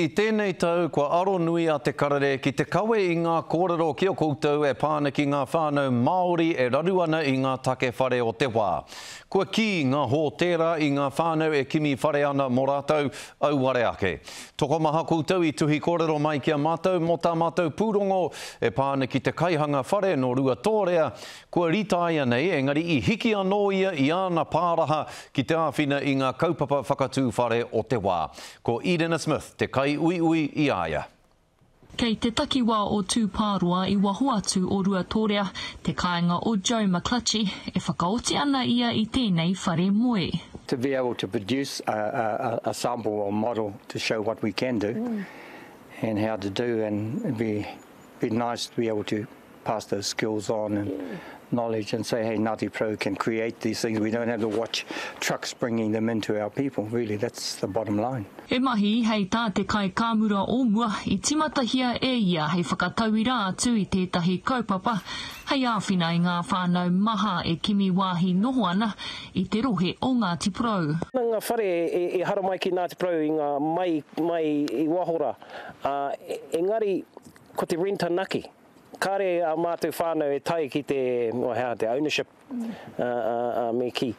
I tēnei tau, kua aro nui a te karere ki te kawe i ngā kōrero ki o koutou e pāneki ngā whānau Māori e raru ana i ngā take whare o te wā. Kua ki ngā hōtera i ngā whānau e kimi whare ana mō rātou au ware ake. Toko maha koutou i tuhi kōrero mai kia mātou, mō tā mātou pūrongo e pāneki te kaihanga whare no rua tōrea. Kua ritaia nei, engari i hiki anō ia i ana pāraha ki te āwhina i ngā kaupapa whakatū whare o te wā. Ko Edena Smith, te kai ui ui i aia. Kei te takiwā o Tūpārua i waho atu o rua tōrea, te kāinga o Joe McClutchy e whakaoti ana ia i tēnei whare moe. To be able to produce a sample or model to show what we can do and how to do, and it'd be nice to be able to pass those skills on and knowledge and say, hey, Ngāti Pro can create these things. We don't have to watch trucks bringing them into our people. Really, that's the bottom line. E mahi, hei tā te kai kāmura o mua, I timatahia e ia hei whakatauira atu I tētahi kaupapa, hei āwhina I ngā whānau maha e kimi wāhi noho ana I te rohe o Ngāti Pro. Ngā whare e hara mai ki Ngāti Pro I ngā mai I wahora. Engari, ko te rentanaki. Kare a mātou whānau e tai ki te ownership me ki.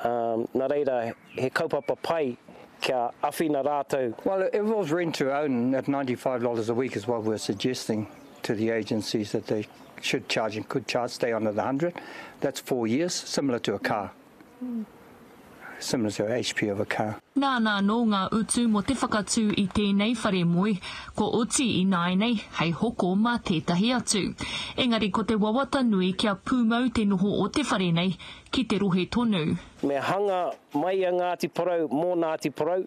Nā reira, he kaupapa pai kia awhina rātou. Well, if it was rent to own at $95 a week is what we're suggesting to the agencies that they should charge and could charge, stay on at 100. That's 4 years, similar to a car. Similar to HP of a car. Nā no ngā utu mo te whakatū I tēnei whare moe, ko oti I nāinei hei hoko mā tētahi atu. Engari ko te wawata nui kia pūmau te noho o te whare nei ki te rohe tonu. Me hanga mai a Ngāti Pro mō Ngāti Pro,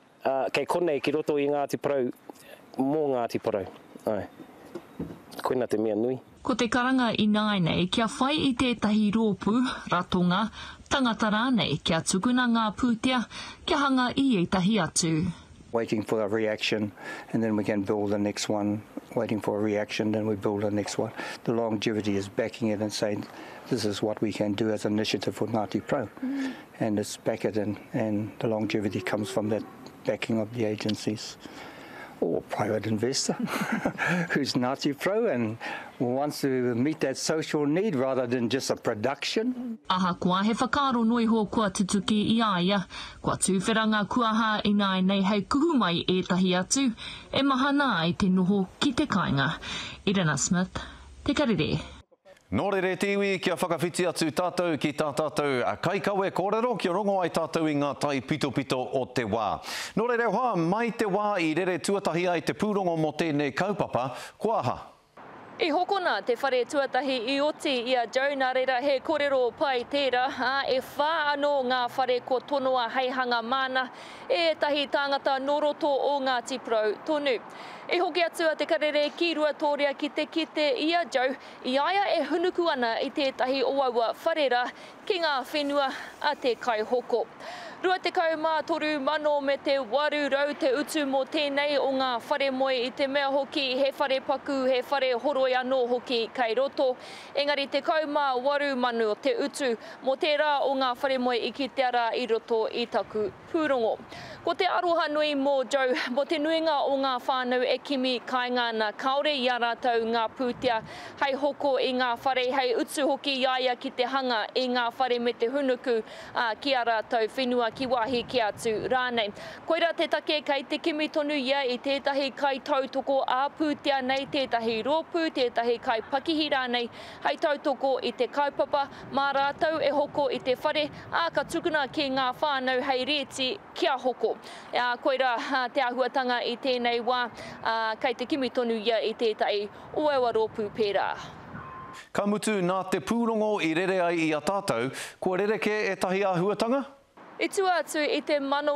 kei konei ki roto I Ngāti Pro mō Ngāti Pro. Ai. Koina te mea nui. Ko te karanga I nāinei kia whai I tētahi rōpū, ratonga, tangata rānei kia tukuna ngā pūtea, kia hanga I etahi atu. Waiting for a reaction, and then we can build the next one. Waiting for a reaction, then we build the next one. The longevity is backing it and saying, this is what we can do as an initiative for Ngāti Pro. And it's back it, and the longevity comes from that backing of the agencies. Or a private investor who's Ngāti Pro and wants to meet that social need rather than just a production. Aha kua he whakaro noi ho kua tutuki I aia, kua tūwheranga kuaha I nāinei hei kuhu mai etahi atu, e mahana ai te noho ki te kāinga. Edena Smith, te karere. Nō rere te iwi kia whakawhiti atu tātou ki tā tātou a kaikawe kōrero kia rongo ai tātou I ngā tai pito o te wā. Nō rere hoa mai te wā I rere tuatahi ai te pūrongo mo tēnei kaupapa, kua aha? I hokona te whare tuatahi I oti ia Joe nā reira he kōrero pai tērā, e whā anō ngā whare ko tonoa heihanga mana, e tahi tāngata noroto o Ngāti Pro tonu. E hoki atu a te karere ki rua tōrea ki te kite ia Joe, I aia e hunuku ana I tētahi oaua wharera ki ngā whenua a te kai hoko. Rua te kaumātoru mano me te waru rau te utu mō tēnei o ngā whare moe I te mea hoki he whare paku, he whare horoi anō hoki kai roto. Engari te kaumā waru manu te utu mō tērā o ngā whare moe I ki te ara I roto I taku pūrongo. Ko te aroha nui mō Joe, mo te nuinga o ngā whānau e kimi kāinga na kaore I a rātou ngā pūtea, hei hoko I ngā whare, hei utu hoki iaia ki te hanga I ngā whare me te hunuku ki a rātou whenua ki wahi ki atu rānei. Koira te take kai te kimi tonu ia I tētahi kai tautoko āpūtea nei, tētahi rōpū, tētahi kai pakihi rānei, hei tautoko I te kaupapa, mā rātou e hoko I te whare, ka tukuna ki ngā whānau hei reti kia hoko. Koira te ahuatanga I tēnei wā, kai te kimi tonu ia I tētahi oewa rōpū pērā. Ka mutu nā te pūrongo I rere ai I a tātou, kua rereke e tahi āhuatanga? I tua atu I te mano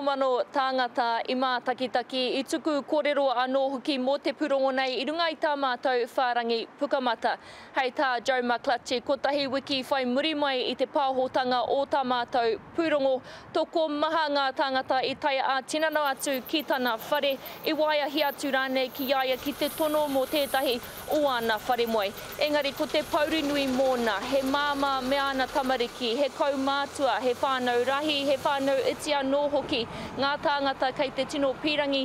tāngata I mā takitaki, I tuku kōrero anō hoki mō te pūrongo nei I runga I tā mātou whārangi pukamata. Hei tā Joe McClutchy, ko tahi wiki whai muri mai I te pāhotanga o tā mātou pūrongo. Toko maha ngā tāngata I tai a tinana atu ki tāna whare, I waia hi atu rānei ki iaia ki te tono mō tētahi o ana whare moe. Engari ko te pauri nui mōna, he māma me ana tamariki, he kaumātua, he whānau rahi, he whānau whānau iti anō hoki ngā tāngata kei te tino pirangi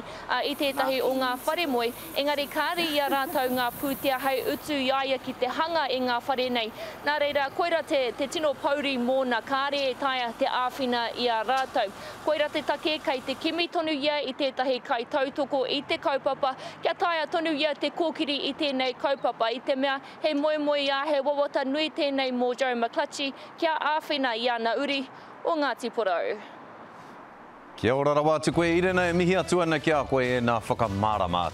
I tētahi o ngā whare moe. Engari kāre ia rātou ngā pūtea hei utu iaia ki te hanga I ngā whare nei. Nā reira, koira te tino pauri mōna kāre e taia te āwhina ia rātou. Koira te take kei te kimi tonu ia I tētahi kai tautoko I te kaupapa. Kia taia tonu ia te kōkiri I tēnei kaupapa. I te mea, he moe moe ia, he wawata nui tēnei mō Joe McClutchy. Kia āwhina I ana uri o Ngāti Porou. Kia ora rawa atu koe Irena e mihi atu ana ki a koe e nā whakamārama